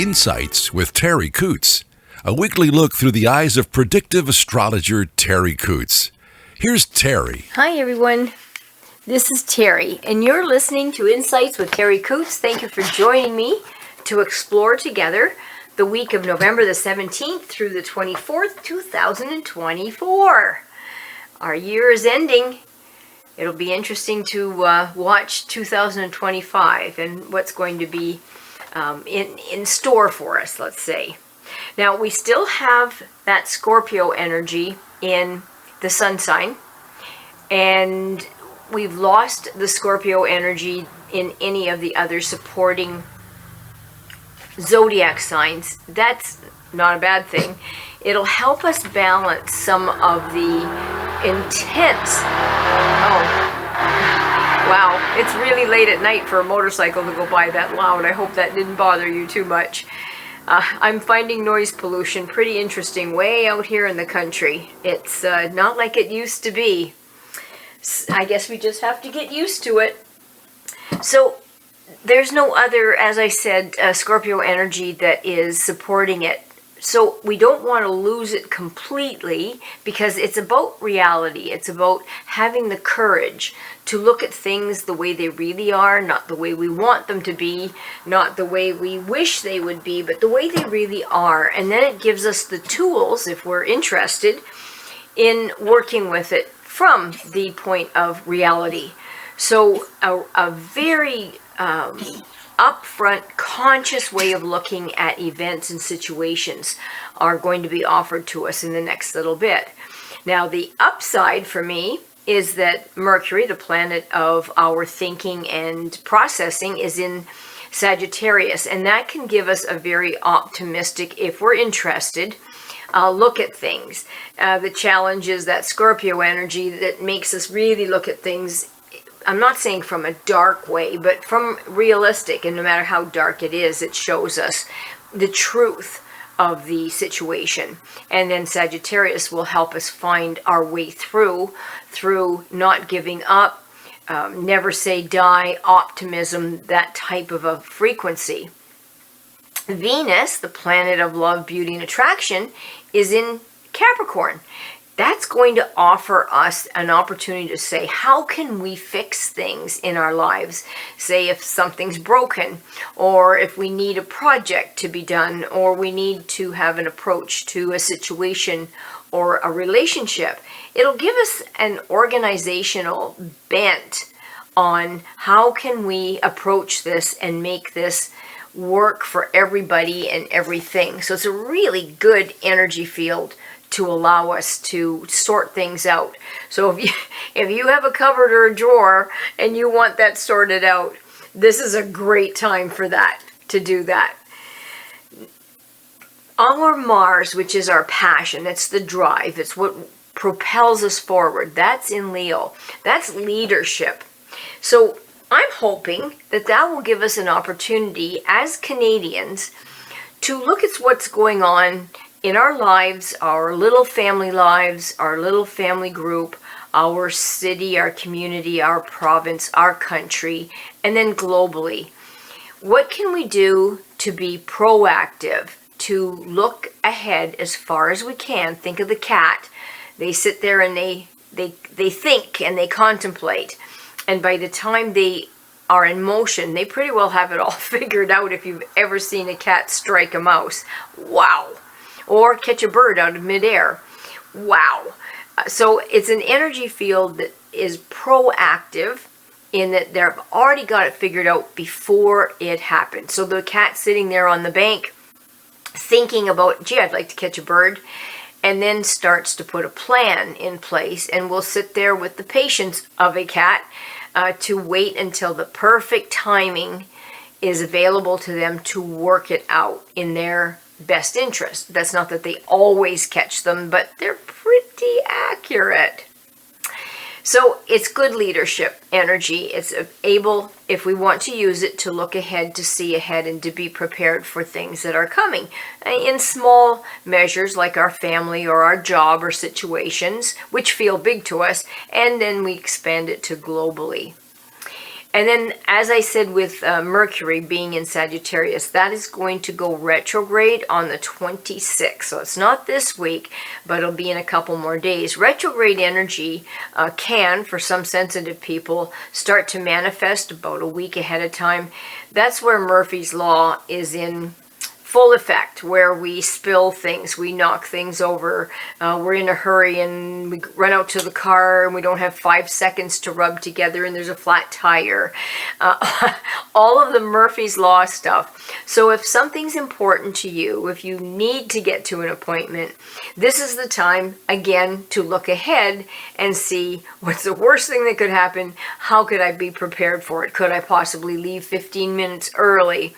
Insights with Terri Ep.195, a weekly look through the eyes of predictive astrologer Terri Ep.195. Here's Terri. Hi everyone, this is Terri, and you're listening to Insights with Terri Ep.195. Thank you for joining me to explore together the week of November the 17th through the 24th, 2024. Our year is ending. It'll be interesting to watch 2025 and what's going to be in store for us, let's say. Now, we still have that Scorpio energy in the sun sign, and we've lost the Scorpio energy in any of the other supporting zodiac signs. That's not a bad thing. It'll help us balance some of the intense. Oh, wow, it's really late at night for a motorcycle to go by that loud. I hope that didn't bother you too much. I'm finding noise pollution pretty interesting way out here in the country. It's not like it used to be. I guess we just have to get used to it. So there's no other, as I said, Scorpio energy that is supporting it. So we don't want to lose it completely, because it's about reality. It's about having the courage to look at things the way they really are, not the way we want them to be, not the way we wish they would be, but the way they really are. And then it gives us the tools, if we're interested, in working with it from the point of reality. So a very upfront, conscious way of looking at events and situations are going to be offered to us in the next little bit. Now, the upside for me is that Mercury, the planet of our thinking and processing, is in Sagittarius, and that can give us a very optimistic, if we're interested, look at things. The challenge is that Scorpio energy that makes us really look at things, I'm not saying from a dark way, but from realistic, and no matter how dark it is, it shows us the truth of the situation. And then Sagittarius will help us find our way through not giving up, never say die, optimism, that type of a frequency. Venus, the planet of love, beauty, and attraction, is in Capricorn. That's going to offer us an opportunity to say, how can we fix things in our lives? Say if something's broken, or if we need a project to be done, or we need to have an approach to a situation or a relationship. It'll give us an organizational bent on how can we approach this and make this work for everybody and everything. So it's a really good energy field to allow us to sort things out. So if you have a cupboard or a drawer and you want that sorted out, this is a great time for that, to do that. Our Mars, which is our passion, it's the drive, it's what propels us forward. That's in Leo. That's leadership. So I'm hoping that that will give us an opportunity as Canadians to look at what's going on in our lives, our little family lives, our little family group, our city, our community, our province, our country, and then globally. What can we do to be proactive, to look ahead as far as we can? Think of the cat. They sit there and they think and they contemplate. And by the time they are in motion, they pretty well have it all figured out. If you've ever seen a cat strike a mouse, wow. Or catch a bird out of midair. Wow. So it's an energy field that is proactive in that they've already got it figured out before it happens. So the cat sitting there on the bank thinking about, gee, I'd like to catch a bird, and then starts to put a plan in place, and will sit there with the patience of a cat to wait until the perfect timing is available to them to work it out in their best interest. That's not that they always catch them, but they're pretty accurate. So it's good leadership energy. It's able, if we want to use it, to look ahead, to see ahead, and to be prepared for things that are coming in small measures, like our family or our job or situations, which feel big to us, and then we expand it to globally. And then, as I said, with Mercury being in Sagittarius, that is going to go retrograde on the 26th. So it's not this week, but it'll be in a couple more days. Retrograde energy can, for some sensitive people, start to manifest about a week ahead of time. That's where Murphy's Law is in full effect, where we spill things, we knock things over, we're in a hurry and we run out to the car and we don't have 5 seconds to rub together and there's a flat tire. All of the Murphy's Law stuff. So if something's important to you, if you need to get to an appointment, this is the time, again, to look ahead and see what's the worst thing that could happen. How could I be prepared for it? Could I possibly leave 15 minutes early?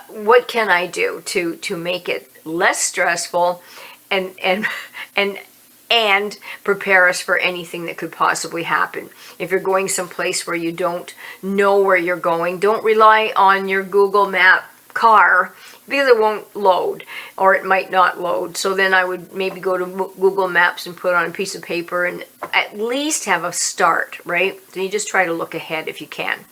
What can I do to make it less stressful and prepare us for anything that could possibly happen? If you're going someplace where you don't know where you're going, don't rely on your Google Map car, because it won't load, or it might not load. So then I would maybe go to Google Maps and put on a piece of paper and at least have a start, right? So you just try to look ahead if you can.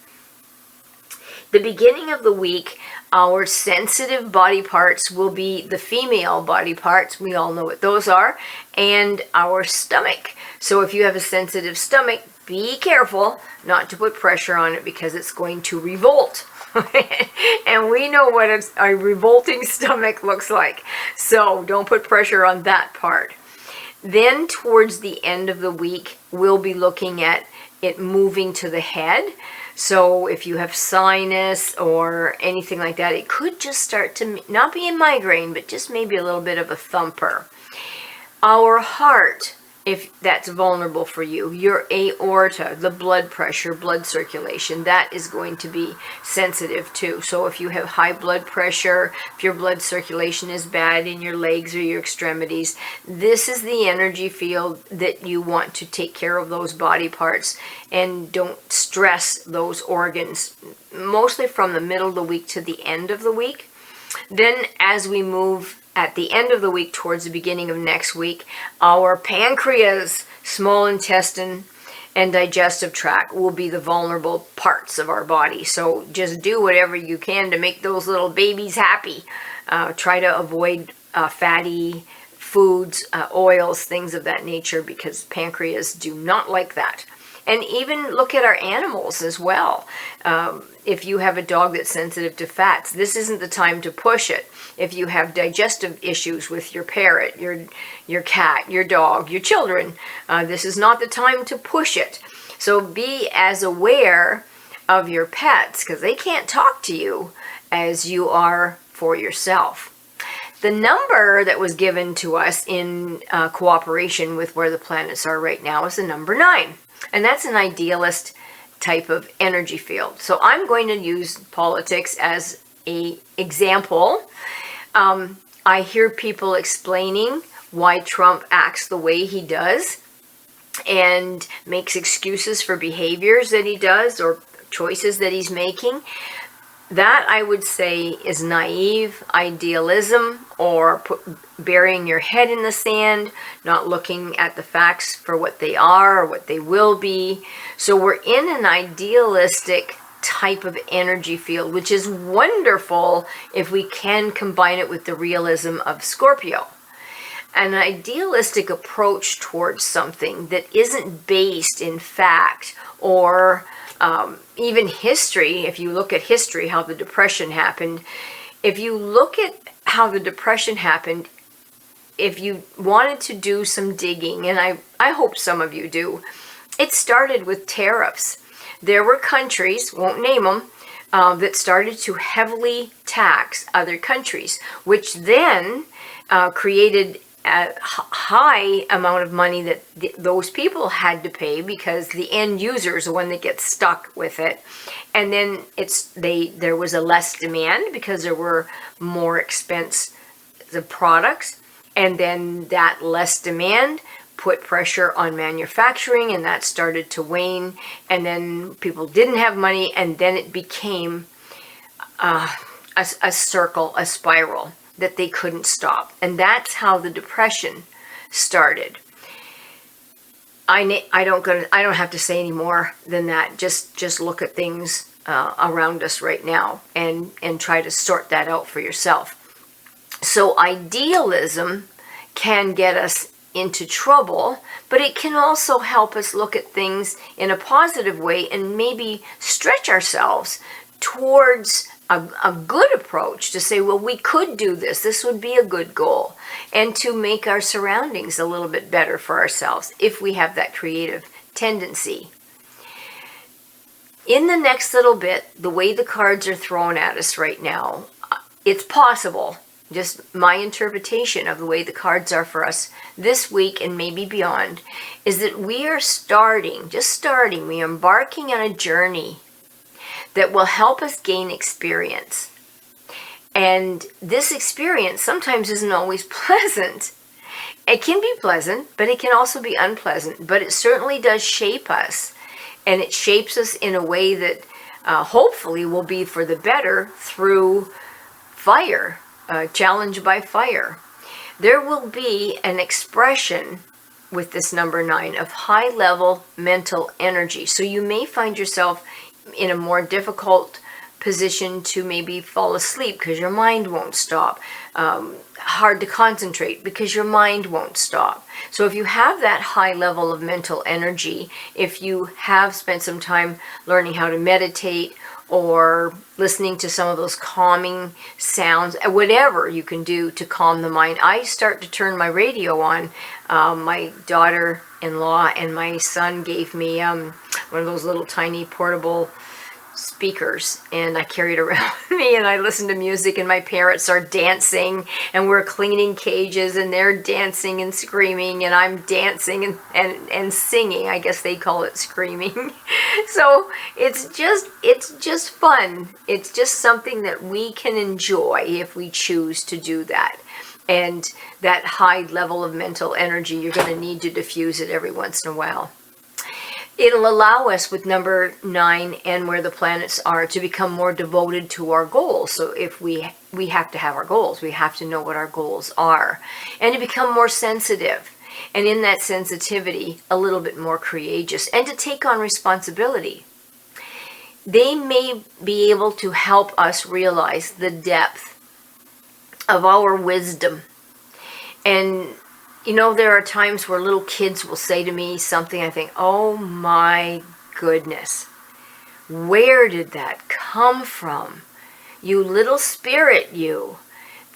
The beginning of the week, our sensitive body parts will be the female body parts. We all know what those are. And our stomach. So if you have a sensitive stomach, be careful not to put pressure on it because it's going to revolt. And we know what a revolting stomach looks like. So don't put pressure on that part. Then towards the end of the week, we'll be looking at it moving to the head. So if you have sinus or anything like that, it could just start to not be a migraine, but just maybe a little bit of a thumper. Our heart, if that's vulnerable for you, your aorta, the blood pressure, blood circulation, that is going to be sensitive too. So if you have high blood pressure, if your blood circulation is bad in your legs or your extremities, this is the energy field that you want to take care of those body parts and don't stress those organs, mostly from the middle of the week to the end of the week. Then as we move at the end of the week towards the beginning of next week, our pancreas, small intestine, and digestive tract will be the vulnerable parts of our body. So just do whatever you can to make those little babies happy. Try to avoid fatty foods, oils, things of that nature, because pancreas do not like that. And even look at our animals as well. If you have a dog that's sensitive to fats, this isn't the time to push it. If you have digestive issues with your parrot, your cat, your dog, your children, this is not the time to push it. So be as aware of your pets, because they can't talk to you as you are for yourself. The number that was given to us in cooperation with where the planets are right now is the number 9. And that's an idealist type of energy field. So I'm going to use politics as an example. I hear people explaining why Trump acts the way he does and makes excuses for behaviors that he does or choices that he's making. That, I would say, is naive idealism, or burying your head in the sand, not looking at the facts for what they are or what they will be. So we're in an idealistic type of energy field, which is wonderful if we can combine it with the realism of Scorpio. An idealistic approach towards something that isn't based in fact or even history. If you look at history, how the Depression happened, if you look at how the Depression happened, if you wanted to do some digging, and I hope some of you do, it started with tariffs. There were countries, won't name them, that started to heavily tax other countries, which then created a high amount of money that those people had to pay, because the end user is the one that gets stuck with it. And then there was a less demand because there were more expensive products, and then that less demand put pressure on manufacturing, and that started to wane, and then people didn't have money, and then it became a circle, a spiral that they couldn't stop. And that's how the Depression started. I don't have to say any more than that. Just look at things around us right now and try to sort that out for yourself. So idealism can get us into trouble, but it can also help us look at things in a positive way and maybe stretch ourselves towards a good approach to say, well, we could do this. This would be a good goal. And to make our surroundings a little bit better for ourselves if we have that creative tendency. In the next little bit, the way the cards are thrown at us right now, it's possible, just my interpretation of the way the cards are for us this week and maybe beyond, is that we are we are embarking on a journey that will help us gain experience. And this experience sometimes isn't always pleasant. It can be pleasant, but it can also be unpleasant. But it certainly does shape us. And it shapes us in a way that hopefully will be for the better through fire, challenge by fire. There will be an expression with this number 9 of high-level mental energy. So you may find yourself in a more difficult position to maybe fall asleep because your mind won't stop. Hard to concentrate because your mind won't stop. So if you have that high level of mental energy, if you have spent some time learning how to meditate or listening to some of those calming sounds, whatever you can do to calm the mind. I start to turn my radio on. My daughter-in-law and my son gave me one of those little tiny portable speakers, and I carry it around with me, and I listen to music, and my parents are dancing, and we're cleaning cages, and they're dancing and screaming, and I'm dancing and singing. I guess they call it screaming. So it's just fun. It's just something that we can enjoy if we choose to do that. And that high level of mental energy, you're going to need to diffuse it every once in a while. It'll allow us with number 9 and where the planets are to become more devoted to our goals. So if we have to have our goals, we have to know what our goals are, and to become more sensitive. And in that sensitivity, a little bit more courageous, and to take on responsibility. They may be able to help us realize the depth of our wisdom. And you know, there are times where little kids will say to me something, I think, oh my goodness, where did that come from? You little spirit, you.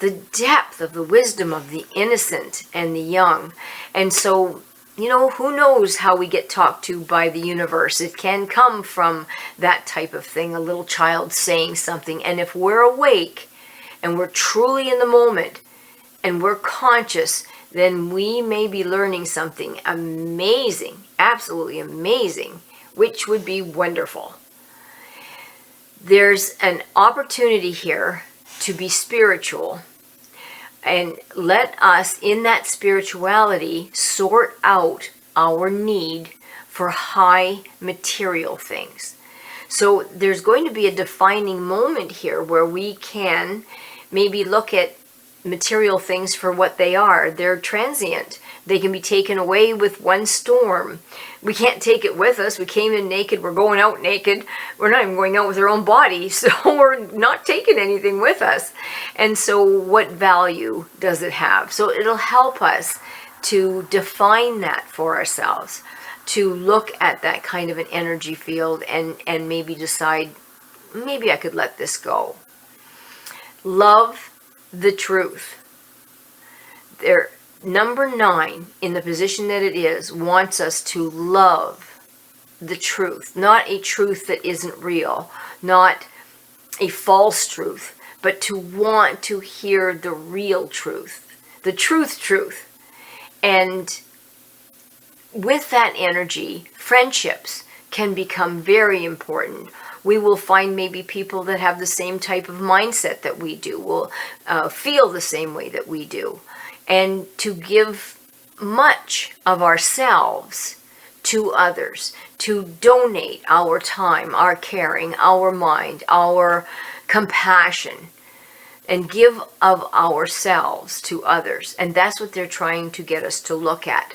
The depth of the wisdom of the innocent and the young. And so, you know, who knows how we get talked to by the universe? It can come from that type of thing, a little child saying something. And if we're awake and we're truly in the moment and we're conscious, then we may be learning something amazing, absolutely amazing, which would be wonderful. There's an opportunity here to be spiritual, and let us, in that spirituality, sort out our need for high material things. So there's going to be a defining moment here where we can maybe look at material things for what they are. They're transient. They can be taken away with one storm. We can't take it with us. We came in naked. We're going out naked. We're not even going out with our own body. So we're not taking anything with us. And so what value does it have? So it'll help us to define that for ourselves, to look at that kind of an energy field and maybe decide, maybe I could let this go. Love the truth. There, number 9, in the position that it is, wants us to love the truth. Not a truth that isn't real, not a false truth, but to want to hear the real truth, the truth. And with that energy, friendships can become very important. We will find maybe people that have the same type of mindset that we do, will feel the same way that we do. And to give much of ourselves to others, to donate our time, our caring, our mind, our compassion, and give of ourselves to others. And that's what they're trying to get us to look at.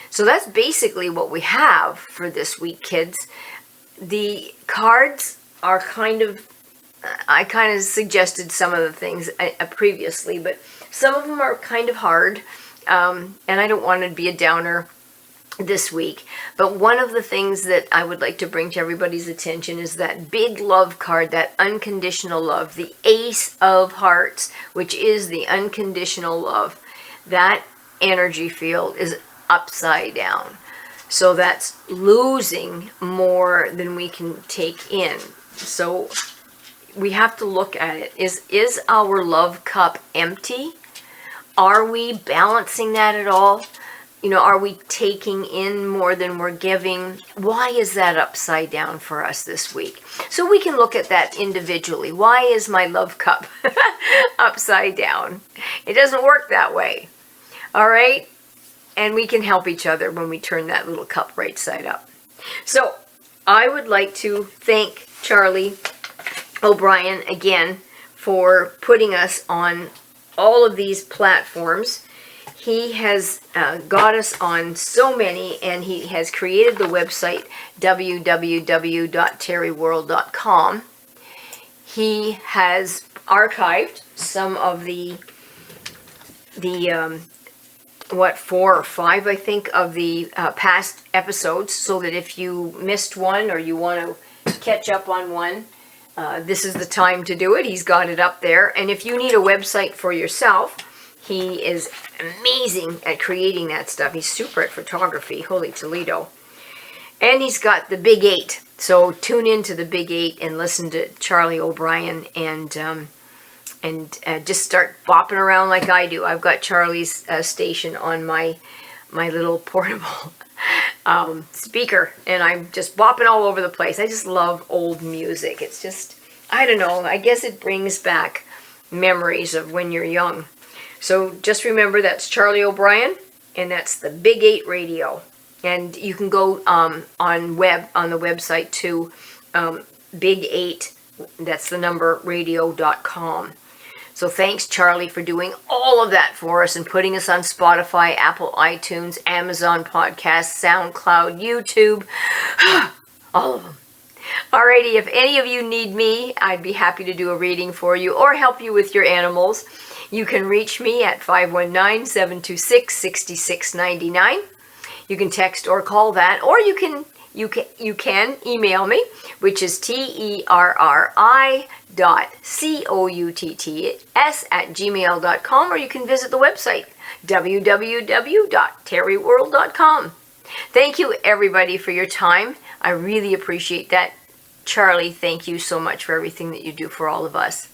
So that's basically what we have for this week, kids. The cards are I kind of suggested some of the things previously, but some of them are kind of hard, and I don't want to be a downer this week. But one of the things that I would like to bring to everybody's attention is that big love card, that unconditional love, the Ace of Hearts, which is the unconditional love. That energy field is upside down. So that's losing more than we can take in. So we have to look at it. Is our love cup empty? Are we balancing that at all? Are we taking in more than we're giving? Why is that upside down for us this week? So we can look at that individually. Why is my love cup upside down? It doesn't work that way. All right? And we can help each other when we turn that little cup right side up. So I would like to thank Charlie O'Brien again for putting us on all of these platforms. He has got us on so many, and he has created the website www.terriworld.com. He has archived some of the 4 or 5, I think, of the past episodes, so that if you missed one or you want to catch up on one, this is the time to do it. He's got it up there. And if you need a website for yourself, he is amazing at creating that stuff. He's super at photography. Holy Toledo. And he's got the Big 8. So tune into the Big 8 and listen to Charlie O'Brien and just start bopping around like I do. I've got Charlie's station on my little portable speaker, and I'm just bopping all over the place. I just love old music. It's just, I don't know, I guess it brings back memories of when you're young. So just remember, that's Charlie O'Brien, and that's the Big 8 Radio. And you can go on the website to Big 8, that's the number, radio.com. So thanks, Charlie, for doing all of that for us and putting us on Spotify, Apple iTunes, Amazon Podcasts, SoundCloud, YouTube, all of them. Alrighty, if any of you need me, I'd be happy to do a reading for you or help you with your animals. You can reach me at 519-726-6699. You can text or call that, or you can email me, which is terri.coutts@gmail.com, or you can visit the website www.terriworld.com. Thank you, everybody, for your time. I really appreciate that. Charlie, thank you so much for everything that you do for all of us.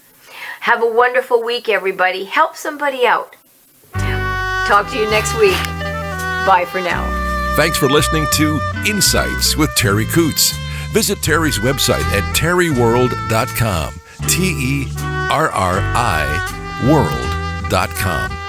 Have a wonderful week, everybody. Help somebody out. Talk to you next week. Bye for now. Thanks for listening to Insights with Terri Coots. Visit Terri's website at terriworld.com. TERRI world.com.